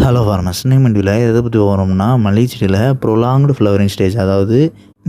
Hello farmers, இன்னைக்கு வீடியோவில் எதை பற்றி வரோம்னா மல்லிகை செடியில் ப்ரொலாங்டு ஃப்ளவரிங் ஸ்டேஜ், அதாவது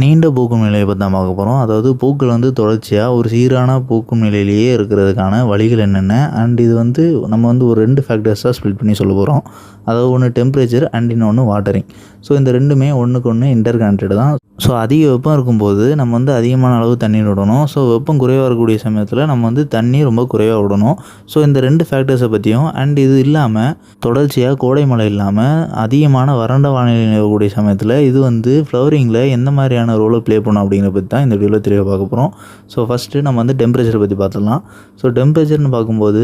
நீண்ட பூக்கும் நிலையை பற்றி தான் பார்க்க போகிறோம். அதாவது பூக்கள் தொடர்ச்சியாக ஒரு சீரான பூக்கும் நிலையிலேயே இருக்கிறதுக்கான வழிகள் என்னென்ன, அண்ட் இது நம்ம ஒரு 2 ஃபேக்டர்ஸாக ஸ்ப்ளிட் பண்ணி சொல்ல போகிறோம். அதாவது ஒன்று டெம்பரேச்சர் அண்ட் இன்னொன்று வாட்டரிங். ஸோ இந்த ரெண்டுமே ஒன்றுக்கு ஒன்று இன்டர் கனெக்டட் தான். ஸோ அதிக வெப்பம் இருக்கும்போது நம்ம அதிகமான அளவு தண்ணீர் விடணும். ஸோ வெப்பம் குறைவாக இருக்கக்கூடிய சமயத்தில் நம்ம தண்ணி ரொம்ப குறைவாக விடணும். ஸோ இந்த 2 ஃபேக்டர்ஸை பற்றியும், அண்ட் இது இல்லாமல் தொடர்ச்சியாக கோடை மழை இல்லாமல் அதிகமான வறண்ட வானிலை நிலவக்கூடிய சமயத்தில் இது ஃப்ளவரிங்கில் எந்த மாதிரியான ரோலை ப்ளே பண்ணும் அப்படிங்கிறத பற்றி தான் இந்த வீடியோவில் தெளிவாக பார்க்க போகிறோம். ஸோ ஃபஸ்ட்டு நம்ம டெம்பரேச்சரை பற்றி பார்த்துடலாம். ஸோ டெம்பரேச்சர்னு பார்க்கும்போது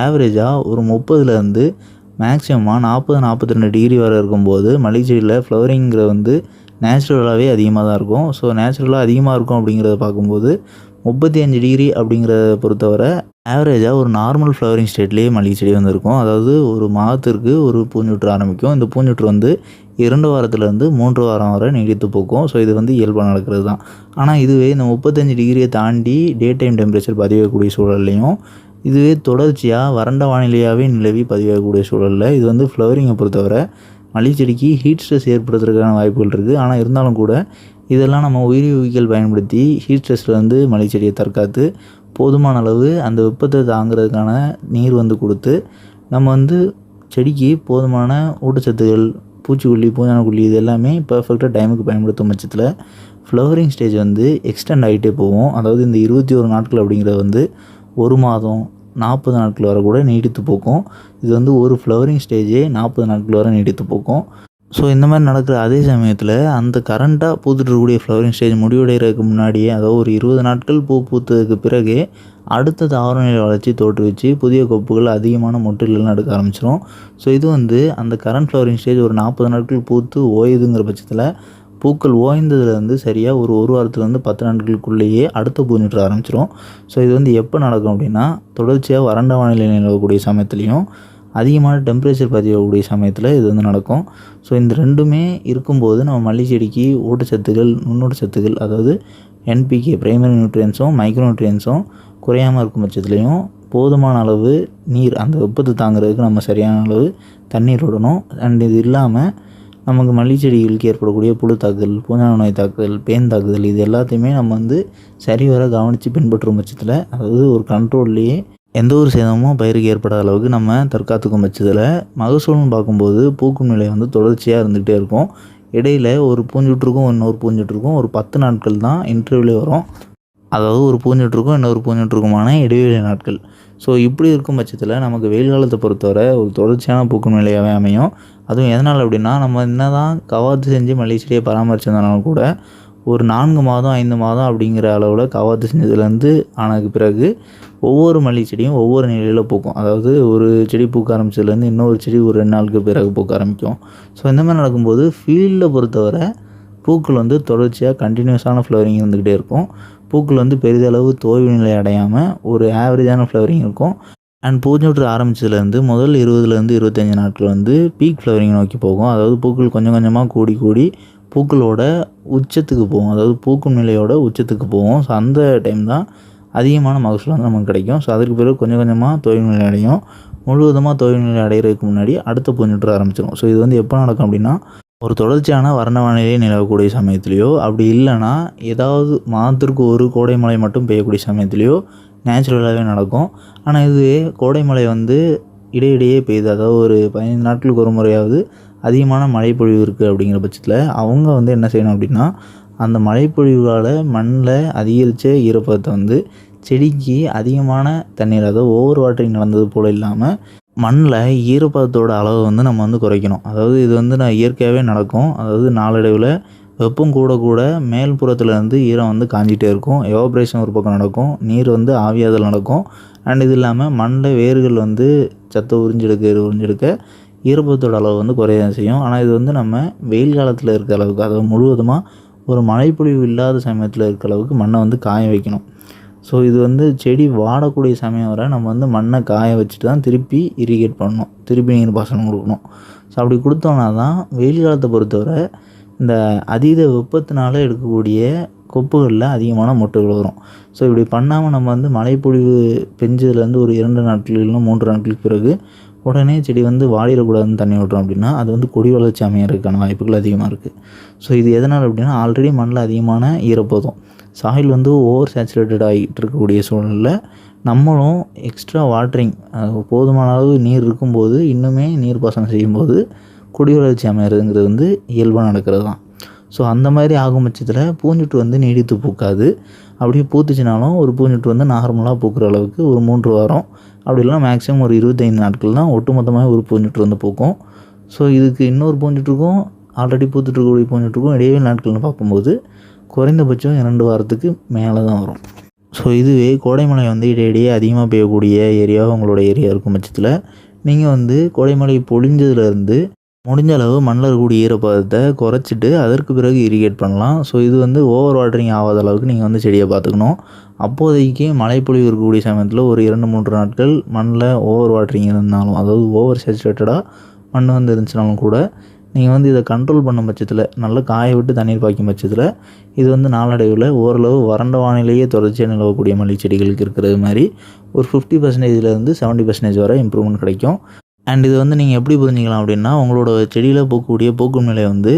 ஆவரேஜாக ஒரு 30லேருந்து மேக்ஸிமமாக 40-42 டிகிரி வரை இருக்கும்போது மல்லிகை செடியில் ஃப்ளவரிங்கிறது நேச்சுரலாகவே அதிகமாக தான் இருக்கும். ஸோ நேச்சுரலாக அதிகமாக இருக்கும் அப்படிங்கிறத பார்க்கும்போது 35 டிகிரி அப்படிங்கிறத பொறுத்தவரை ஆவரேஜாக ஒரு நார்மல் ஃப்ளவரிங் ஸ்டேட்லேயே மல்லிகை செடி இருக்கும். அதாவது ஒரு மாதத்திற்கு ஒரு பூஞ்சொற்று ஆரம்பிக்கும். இந்த பூஞ்சொற்று 2 வாரத்துலேருந்து 3 வாரம் வரை நீடித்து போக்கும். ஸோ இது இயல்பாக நடக்கிறது தான். ஆனால் இதுவே இந்த 35 டிகிரியை தாண்டி டே டைம் டெம்பரேச்சர் பதிவாகக்கூடிய சூழல்லையும், இதுவே தொடர்ச்சியாக வறண்ட வானிலையாகவே நிலவி பதிவாகக்கூடிய சூழலில் இது ஃப்ளவரிங்கை பொறுத்தவரை மல்லிகை செடிக்கு ஹீட் ஸ்ட்ரெஸ் ஏற்படுத்துறதுக்கான வாய்ப்புகள் இருக்குது. ஆனால் இருந்தாலும் கூட இதெல்லாம் நம்ம உயிரியல் பயன்படுத்தி ஹீட் ஸ்ட்ரெஸ்லேருந்து மல்லிகை செடியை தற்காத்து போதுமான அளவு அந்த வெப்பத்தை தாங்கிறதுக்கான நீர் கொடுத்து நம்ம செடிக்கு போதுமான ஊட்டச்சத்துகள், பூச்சிக்கொல்லி, பூஞ்சானக்கொல்லி இது எல்லாமே பர்ஃபெக்டாக டைமுக்கு பயன்படுத்தும் பட்சத்தில் ஃப்ளவரிங் ஸ்டேஜ் எக்ஸ்டெண்ட் ஆகிட்டே போகும். அதாவது இந்த 21 நாட்கள் அப்படிங்கிறது 1 மாதம் 40 நாட்கள் வரை கூட நீடித்து போக்கும். இது ஒரு ஃப்ளவரிங் ஸ்டேஜே 40 நாட்கள் வரை நீடித்து போக்கும். ஸோ இந்த மாதிரி நடக்கிற அதே சமயத்தில் அந்த கரண்ட்டாக பூத்துட்ருக்கக்கூடிய ஃப்ளவரிங் ஸ்டேஜ் முடிவடைகிறதுக்கு முன்னாடியே, அதாவது ஒரு 20 நாட்கள் பூ பூத்ததுக்கு பிறகே அடுத்த தாவரநிலை வளர்ச்சி தோற்றுவிச்சு புதிய கொப்புகள் அதிகமான மொட்டுகள் எடுக்க ஆரம்பிச்சிடும். ஸோ இது அந்த கரண்ட் ஃப்ளவரிங் ஸ்டேஜ் ஒரு 40 நாட்கள் பூத்து ஓயுதுங்கிற பட்சத்தில் பூக்கள் ஓய்ந்ததுலேருந்து சரியாக ஒரு வாரத்துலேருந்து 10 நாட்களுக்குள்ளேயே அடுத்த பூஞ்சொற்று ஆரம்பிச்சிடும். ஸோ இது எப்போ நடக்கும் அப்படின்னா, தொடர்ச்சியாக வறண்ட வானிலை நிலவக்கூடிய சமயத்துலேயும் அதிகமான டெம்பரேச்சர் பதிவாகக்கூடிய சமயத்தில் இது நடக்கும். ஸோ இந்த ரெண்டுமே இருக்கும்போது நம்ம மல்லிகை செடிக்கு ஊட்டச்சத்துக்கள், நுண்ணூட்டச்சத்துக்கள், அதாவது என்பிகே பிரைமரி நியூட்ரியன்ஸும் மைக்ரோ நியூட்ரியன்ஸும் குறையாமல் இருக்கும் பட்சத்துலேயும் போதுமான அளவு நீர், அந்த வெப்பத்தை தாங்கிறதுக்கு நம்ம சரியான அளவு தண்ணீர் விடணும். அண்ட் இது இல்லாமல் நமக்கு மல்லிகை செடிகளுக்கு ஏற்படக்கூடிய புழு தாக்குதல், பூஞ்சான நோய் தாக்குதல், பேன் தாக்குதல் இது எல்லாத்தையுமே நம்ம சரிவர கவனித்து பின்பற்றும் பட்சத்தில், அதாவது ஒரு கண்ட்ரோல்லையே எந்த ஒரு சேதமும் பயிருக்கு ஏற்படாத அளவுக்கு நம்ம தற்காத்துக்கும் பட்சத்தில் மகசூல்னு பார்க்கும்போது பூக்கும் நிலை தொடர்ச்சியாக இருந்துகிட்டே இருக்கும். இடையில் ஒரு பூஞ்சொற்றுக்கும் இன்னொரு பூஞ்சொற்றுக்கும் ஒரு 10 நாட்கள் தான் இன்டர்வியூலே வரும். அதாவது ஒரு பூஞ்சொற்றுக்கும் இன்னொரு பூஞ்சொற்றுக்குமான இடைவெளி நாட்கள். ஸோ இப்படி இருக்கும் பட்சத்தில் நமக்கு வெயில் காலத்தை பொறுத்தவரை ஒரு தொடர்ச்சியான பூக்கும் நிலையாகவே அமையும். அதுவும் எதனால் அப்படின்னா, நம்ம என்ன தான் கவாத்து செஞ்சு மல்லிகை செடியை பராமரிச்சிருந்தாலும் கூட ஒரு 4 மாதம் 5 மாதம் அப்படிங்கிற அளவில் கவாத்து செஞ்சதுலேருந்து ஆனதுக்கு பிறகு ஒவ்வொரு மல்லிகை செடியும் ஒவ்வொரு நிலையில் பூக்கும். அதாவது ஒரு செடி பூக்க ஆரம்பிச்சதுலேருந்து இன்னொரு செடி ஒரு 2 நாளுக்கு பிறகு பூக்க ஆரம்பிக்கும். ஸோ இந்த மாதிரி நடக்கும்போது ஃபீல்டை பொறுத்தவரை பூக்கள் தொடர்ச்சியாக கண்டினியூஸான ஃப்ளவரிங் இருந்துக்கிட்டே இருக்கும். பூக்கள் பெரிதளவு தோய்வு நிலை அடையாமல் ஒரு ஆவரேஜான ஃப்ளவரிங் இருக்கும். அண்ட் பூஞ்சொற்று ஆரம்பித்ததுலேருந்து முதல் 20லேருந்து 25 நாட்கள் பீக் ஃப்ளவரிங் நோக்கி போகும். அதாவது பூக்கள் கொஞ்சம் கொஞ்சமாக கூடி பூக்களோட உச்சத்துக்கு போகும். அதாவது பூக்கும் நிலையோட உச்சத்துக்கு போகும். ஸோ அந்த டைம் தான் அதிகமான மகசூல் நமக்கு கிடைக்கும். ஸோ அதுக்கு பிறகு கொஞ்சம் கொஞ்சமாக தோய்வு நிலை அடையும். முழுவதுமாக தோய்வு நிலை அடைகிறதுக்கு முன்னாடி அடுத்த பூஞ்சொற்று ஆரம்பிச்சிடும். ஸோ இது எப்போ நடக்கும் அப்படின்னா, ஒரு தொடர்ச்சியான வறண்ட வானிலையே நிலவக்கூடிய சமயத்துலேயோ, அப்படி இல்லைன்னா ஏதாவது மாதத்திற்கு ஒரு கோடை மழை மட்டும் பெய்யக்கூடிய சமயத்துலேயோ நேச்சுரலாகவே நடக்கும். ஆனால் இது கோடை மழை இடையிடையே பெய்யுது, அதாவது ஒரு 15 நாட்களுக்கு ஒரு முறையாவது அதிகமான மழைப்பொழிவு இருக்குது அப்படிங்கிற பட்சத்தில் அவங்க என்ன செய்யணும் அப்படின்னா, அந்த மழைப்பொழிவால் மண்ணில் அதிகரித்த ஈரப்பதத்தை செடிக்கு அதிகமான தண்ணீர், அதாவது ஓவர் வாட்டரிங் நடந்தது போல் இல்லாமல் மண்ணில் ஈரப்பதத்தோட அளவை நம்ம குறைக்கணும். அதாவது இது நான் இயற்கையாகவே நடக்கும். அதாவது நாளடைவில் வெப்பம் கூட மேல்புறத்துலேருந்து ஈரம் காஞ்சிட்டே இருக்கும். எவாப்ரேஷன் ஒரு பக்கம் நடக்கும், நீர் ஆவியாதல் நடக்கும். அண்ட் இது இல்லாமல் மண்ணில் வேர்கள் சத்தை உறிஞ்செடுக்க ஈரப்பதத்தோட அளவு குறைய செய்யும். ஆனால் இது நம்ம வெயில் காலத்தில் இருக்க அளவுக்கு, அதாவது முழுவதுமாக ஒரு மழைப்பொழிவு இல்லாத சமயத்தில் இருக்க அளவுக்கு மண்ணை காய வைக்கணும். ஸோ இது செடி வாடக்கூடிய சமயம் வரை நம்ம மண்ணை காய வச்சுட்டு தான் திருப்பி இரிகேட் பண்ணணும், திருப்பி நீர் பாசனம் கொடுக்கணும். ஸோ அப்படி கொடுத்தோன்னா தான் வெயில் காலத்தை பொறுத்தவரை இந்த அதீத வெப்பத்தினால எடுக்கக்கூடிய கொப்புகளில் அதிகமான மொட்டுகள் வரும். ஸோ இப்படி பண்ணாமல் நம்ம மழைப்பொழிவு பெஞ்சதுலேருந்து ஒரு 2 நாட்கள் இல்லைன்னா 3 நாட்களுக்கு பிறகு உடனே செடி வந்து வாடிடக்கூடாதுன்னு தண்ணி விட்றோம் அப்படின்னா அது வந்து கொடி வளர்ச்சி அமையறதுக்கான வாய்ப்புகள் அதிகமாக இருக்குது. ஸோ இது எதனால் அப்படின்னா ஆல்ரெடி மண்ணில் அதிகமான ஈரப்பதம், சாயில் வந்து ஓவர் சேச்சுரேட்டட் ஆகிட்டு இருக்கக்கூடிய சூழ்நிலையில் நம்மளும் எக்ஸ்ட்ரா வாட்டரிங் போதுமான அளவு நீர் இருக்கும்போது இன்னுமே நீர் பாசனம் செய்யும்போது கொடி வளர்ச்சி அமையிறதுங்கிறது வந்து இயல்பாக நடக்கிறது தான். ஸோ அந்த மாதிரி ஆகும் பட்சத்தில் பூஞ்சொட்டு வந்து நீடித்து பூக்காது. அப்படியே பூத்துச்சுனாலும் ஒரு பூஞ்சொட்டு வந்து நார்மலாக பூக்கிற அளவுக்கு ஒரு 3 வாரம் அப்படி இல்லைனா மேக்ஸிமம் ஒரு 25 நாட்கள் தான் ஒட்டுமொத்தமாக ஒரு பூஞ்சொட்டு வந்து பூக்கும். ஸோ இதுக்கு இன்னொரு பூஞ்சொட்டுக்கும் ஆல்ரெடி பூத்துட்ருக்கக்கூடிய பூஞ்சொட்டுக்கும் இடைவெளி நாட்கள்னு பார்க்கும்போது குறைந்தபட்சம் 2 வாரத்துக்கு மேலே தான் வரும். ஸோ இதுவே கோடைமழை வந்து இடையிடையே அதிகமாக பெய்யக்கூடிய ஏரியாவும் உங்களோட ஏரியா இருக்கும் பட்சத்தில் நீங்கள் வந்து கோடைமழை பொழிஞ்சதுலேருந்து முடிஞ்ச அளவு மண்ணில் இருக்கக்கூடிய ஈரப்பதத்தை குறைச்சிட்டு அதற்கு பிறகு இரிகேட் பண்ணலாம். ஸோ இது வந்து ஓவர் வாட்டரிங் ஆகாத அளவுக்கு நீங்கள் வந்து செடியை பார்த்துக்கணும். அப்போதைக்கு மழைப்பொழிவு இருக்கக்கூடிய சமயத்தில் ஒரு 2-3 நாட்கள் மண்ணில் ஓவர் வாட்டரிங் இருந்தாலும், அதாவது ஓவர் சேச்சுரேட்டடாக மண் வந்து இருந்துச்சுனாலும் கூட நீங்கள் வந்து இதை கண்ட்ரோல் பண்ண பட்சத்தில் நல்லா காய விட்டு தண்ணீர் பாய்க்கும் பட்சத்தில் இது வந்து நாளடைவில் ஓரளவு வறண்ட வானிலையே தொடர்ச்சியாக நிலவக்கூடிய மல்லி செடிகளுக்கு இருக்கிறது மாதிரி ஒரு 50%லேருந்து 70% வரை இம்ப்ரூவ்மெண்ட் கிடைக்கும். அண்ட் இது வந்து நீங்கள் எப்படி புரிஞ்சிக்கலாம் அப்படின்னா உங்களோட செடியில் பூக்கக்கூடிய பூக்கும் நிலை வந்து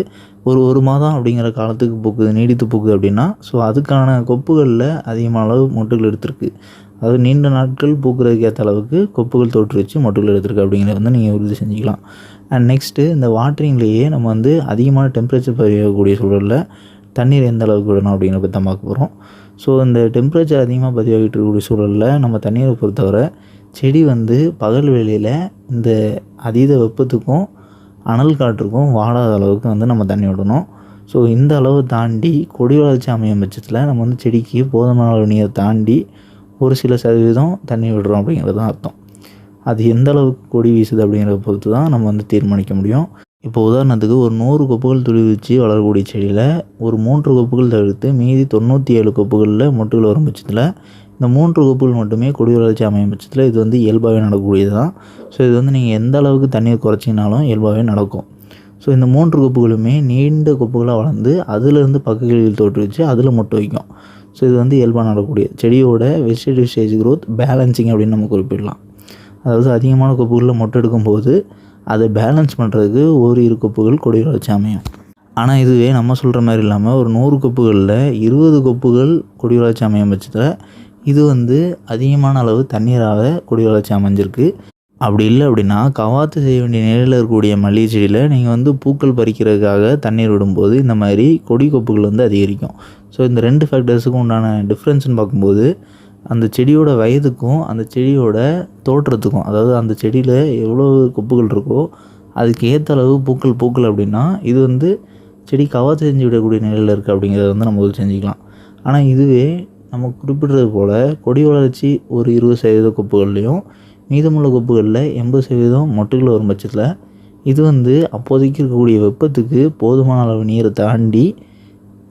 ஒரு மாதம் அப்படிங்கிற காலத்துக்கு பூக்குது, நீடித்து பூக்குது அப்படின்னா ஸோ அதுக்கான கொப்புகளில் அதிகமான அளவு மொட்டுகள் எடுத்திருக்கு. அதாவது நீண்ட நாட்கள் பூக்கிறதுக்கு ஏற்ற அளவுக்கு கொப்புகள் தோற்றுவிச்சு மொட்டுகள் எடுத்திருக்கு அப்படிங்கிறத வந்து நீங்கள் உறுதி செஞ்சுக்கலாம். அண்ட் நெக்ஸ்ட்டு இந்த வாட்டரிங்லேயே நம்ம வந்து அதிகமான டெம்பரேச்சர் பதிவாகக்கூடிய சூழலில் தண்ணீர் எந்த அளவுக்கு விடணும் அப்படிங்கிறத பற்றி தான் பார்க்க போகிறோம். ஸோ இந்த டெம்பரேச்சர் அதிகமாக பதிவாகிட்டு இருக்கக்கூடிய சூழலில் நம்ம தண்ணீரை பொறுத்தவரை செடி வந்து பகல் வேளையில் இந்த அதீத வெப்பத்துக்கும் அனல் காற்றுக்கும் வாடாத அளவுக்கு வந்து நம்ம தண்ணி விடணும். ஸோ இந்த அளவு தாண்டி கொடி வளர்ச்சி அமையும் பட்சத்தில் நம்ம வந்து செடிக்கு போதுமான அளவு நீரை தாண்டி ஒரு சில சதவீதம் தண்ணி விடுறோம் அப்படிங்கிறது தான் அர்த்தம். அது எந்த அளவுக்கு கொடி வீசுது அப்படிங்கிறத பொறுத்து தான் நம்ம வந்து தீர்மானிக்க முடியும். இப்போ உதாரணத்துக்கு ஒரு 100 கொப்புகள் துளிர்விச்சு வளரக்கூடிய செடியில் ஒரு 3 கொப்புகள் தவிர்த்து மீதி 97 கொப்புகளில் மொட்டுகள் வரும் பட்சத்தில் இந்த 3 கொப்புகள் மட்டுமே கொடி வளர்ச்சி அமையும் பட்சத்தில் இது வந்து இயல்பாகவே நடக்கக்கூடியது தான். ஸோ இது வந்து நீங்கள் எந்த அளவுக்கு தண்ணீர் குறைச்சினாலும் இயல்பாகவே நடக்கும். ஸோ இந்த 3 கொப்புகளுமே நீண்ட கொப்புகளாக வளர்ந்து அதிலிருந்து பக்கங்களில் தோற்றுவிச்சு அதில் மொட்டு வைக்கும். ஸோ இது வந்து இயல்பாக நடக்கக்கூடிய செடியோட வெஜிடேட்டிவ் ஸ்டேஜ் க்ரோத் பேலன்சிங் அப்படின்னு நம்ம குறிப்பிடலாம். அதாவது அதிகமான கொப்புகளில் மொட்டை எடுக்கும்போது அதை பேலன்ஸ் பண்ணுறதுக்கு ஓரிரு கொப்புகள் கொடி வளர்ச்சி அமையும். ஆனால் இதுவே நம்ம சொல்கிற மாதிரி இல்லாமல் ஒரு 100 கொப்புகளில் 20 கொப்புகள் கொடி வளர்ச்சி அமையும் பட்சத்தில் இது வந்து அதிகமான அளவு தண்ணீராக கொடி வளர்ச்சி அமைஞ்சிருக்கு. அப்படி இல்லை அப்படின்னா கவாத்து செய்ய வேண்டிய நிலையில் இருக்கக்கூடிய மல்லிகை செடியில் நீங்கள் வந்து பூக்கள் பறிக்கிறதுக்காக தண்ணீர் விடும்போது இந்த மாதிரி கொடி கொப்புகள் வந்து அதிகரிக்கும். ஸோ இந்த 2 ஃபேக்டர்ஸுக்கும் உண்டான டிஃப்ரென்ஸ்னு பார்க்கும்போது அந்த செடியோட வயதுக்கும் அந்த செடியோட தோற்றத்துக்கும், அதாவது அந்த செடியில் எவ்வளோ கொப்புகள் இருக்கோ அதுக்கு ஏற்ற அளவு பூக்கள் அப்படின்னா இது வந்து செடி கவாத்து செஞ்சு விடக்கூடிய நிலையில் இருக்குது அப்படிங்கிறத வந்து நம்ம செஞ்சுக்கலாம். ஆனால் இதுவே நம்ம குறிப்பிடுறது போல் கொடி வளர்ச்சி ஒரு 20% கொப்புகள்லையும் மீதமுள்ள கொப்புகளில் 80% மொட்டுகள் வரும் பட்சத்தில் இது வந்து அப்போதைக்கு இருக்கக்கூடிய வெப்பத்துக்கு போதுமான அளவு நீரை தாண்டி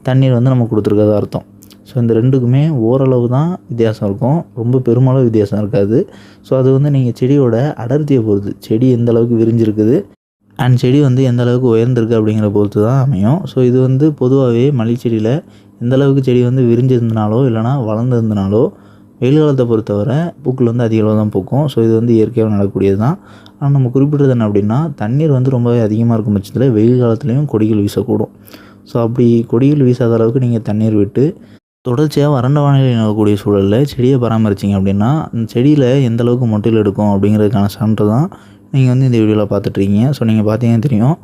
தண்ணீர் வந்து நம்ம கொடுத்துருக்கதா அர்த்தம். ஸோ இந்த ரெண்டுக்குமே ஓரளவு தான் வித்தியாசம் இருக்கும், ரொம்ப பெருமளவு வித்தியாசம் இருக்காது. ஸோ அது வந்து நீங்கள் செடியோட அடர்த்தியை பொறுத்து, செடி எந்த அளவுக்கு விரிஞ்சிருக்குது அண்ட் செடி வந்து எந்த அளவுக்கு உயர்ந்திருக்கு அப்படிங்கிற பொறுத்து தான் அமையும். ஸோ இது வந்து பொதுவாகவே மல்லி செடியில் எந்த அளவுக்கு செடி வந்து விரிஞ்சிருந்தனாலோ இல்லைனா வளர்ந்துருந்தனாலோ வெயில் காலத்தை பொறுத்தவரை பூக்கள் வந்து அதிக அளவு தான் பூக்கும். ஸோ இது வந்து இயற்கையாக நடக்கக்கூடியது தான். ஆனால் நம்ம குறிப்பிட்றது என்ன அப்படின்னா தண்ணீர் வந்து ரொம்பவே அதிகமாக இருக்கும் பட்சத்தில் வெயில் காலத்துலேயும் கொடிகள் வீசக்கூடும். ஸோ அப்படி கொடிகள் வீசாத அளவுக்கு நீங்கள் தண்ணீர் விட்டு தொடர்ச்சியாக வறண்ட வானிலை நிலவக்கூடிய சூழலில் செடியை பராமரிச்சிங்க அப்படின்னா அந்த செடியில் எந்த அளவுக்கு மொட்டையில் எடுக்கும் அப்படிங்கிறதுக்கான சான்று தான் நீங்கள் வந்து இந்த வீடியோவில் பார்த்துட்ருக்கீங்க. ஸோ நீங்கள் பார்த்தீங்கன்னா தெரியும்,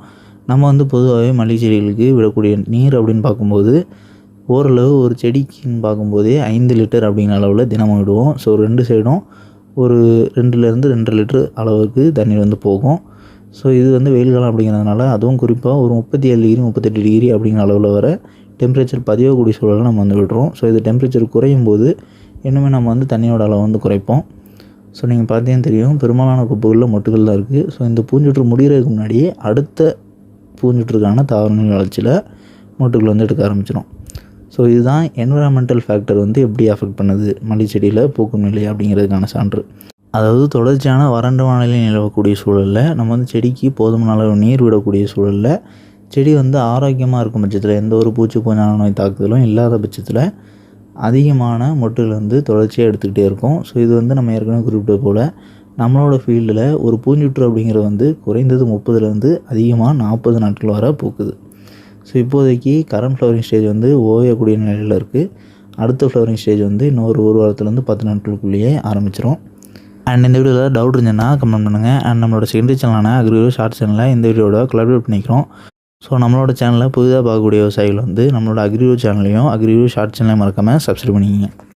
நம்ம வந்து பொதுவாகவே மல்லிகை செடிகளுக்கு விடக்கூடிய நீர் அப்படின்னு பார்க்கும்போது ஓரளவு ஒரு செடிக்குன்னு பார்க்கும்போதே 5 லிட்டர் அப்படிங்கிற அளவில் தினமும் விடுவோம். ஸோ 2 சைடும் ஒரு 2லேருந்து 2.5 லிட்டர் அளவுக்கு தண்ணீர் வந்து போகும். ஸோ இது வந்து வெயில் காலம் அப்படிங்கிறதுனால அதுவும் குறிப்பாக ஒரு 37 டிகிரி 38 டிகிரி அப்படிங்கிற அளவில் வர டெம்பரேச்சர் பதிவாகக்கூடிய சூழலை நம்ம வந்து விடுறோம். ஸோ இது டெம்பரேச்சர் குறையும் போது இன்னுமே நம்ம வந்து தண்ணியோட அளவு வந்து குறைப்போம். ஸோ நீங்கள் பார்த்தீங்கன்னா தெரியும், பெரும்பாலான கொப்புகளில் மொட்டுகள் தான் இருக்குது. ஸோ இந்த பூஞ்சொற்று முடிகிறதுக்கு முன்னாடியே அடுத்த பூஞ்சொற்றுக்கான தாவரங்கள் வளர்ச்சியில் மொட்டுகள் வந்து எடுக்க ஆரம்பிச்சிடும். ஸோ இதுதான் என்விரான்மெண்டல் ஃபேக்டர் வந்து எப்படி அஃபெக்ட் பண்ணுது மல்லி செடியில் பூக்கும் நிலை அப்படிங்கிறதுக்கான சான்று. அதாவது தொடர்ச்சியான வறண்ட வானிலை நிலவக்கூடிய சூழலில் நம்ம வந்து செடிக்கு போதுமான அளவு நீர் விடக்கூடிய சூழலில் செடி வந்து ஆரோக்கியமாக இருக்கும் பட்சத்தில் எந்த ஒரு பூச்சி பூஞ்சான நோய் தாக்குதலும் இல்லாத பட்சத்தில் அதிகமான மொட்டுகள் வந்து தொடர்ச்சியாக எடுத்துக்கிட்டே இருக்கும். ஸோ இது வந்து நம்ம ஏற்கனவே குறிப்பிட்டது போல் நம்மளோட ஃபீல்டில் ஒரு பூஞ்சுற்று அப்படிங்கிறது வந்து குறைந்தது 30லேருந்து அதிகமாக 40 நாட்கள் வரை பூக்குது. ஸோ இப்போதைக்கு கரண்ட் ஃப்ளவரிங் ஸ்டேஜ் வந்து ஓயக்கூடிய நிலையில் இருக்குது. அடுத்த ஃப்ளவரிங் ஸ்டேஜ் வந்து இன்னொரு 1 வாரத்துலேருந்து 10 நாட்களுக்குள்ளேயே ஆரம்பிச்சிடும். அண்ட் இந்த வீடியோவில் ஏதாவது டவுட் இருந்துச்சுன்னா கமெண்ட் பண்ணுங்கள். அண்ட் நம்மளோட செகண்டரி சேனலான அக்ரிகோ ஷார்ட் சேனலில் இந்த வீடியோட கொலாபரேட் பண்ணிக்கிறோம். ஸோ நம்மளோட சேனலில் புதிதாக பார்க்கக்கூடிய விவசாயிகள் வந்து நம்மளோட அக்ரிகோ சேனலையும் அக்ரிகோ ஷார்ட் சேனலையும் மறக்காமல் சப்ஸ்கிரைப் பண்ணிக்கங்க.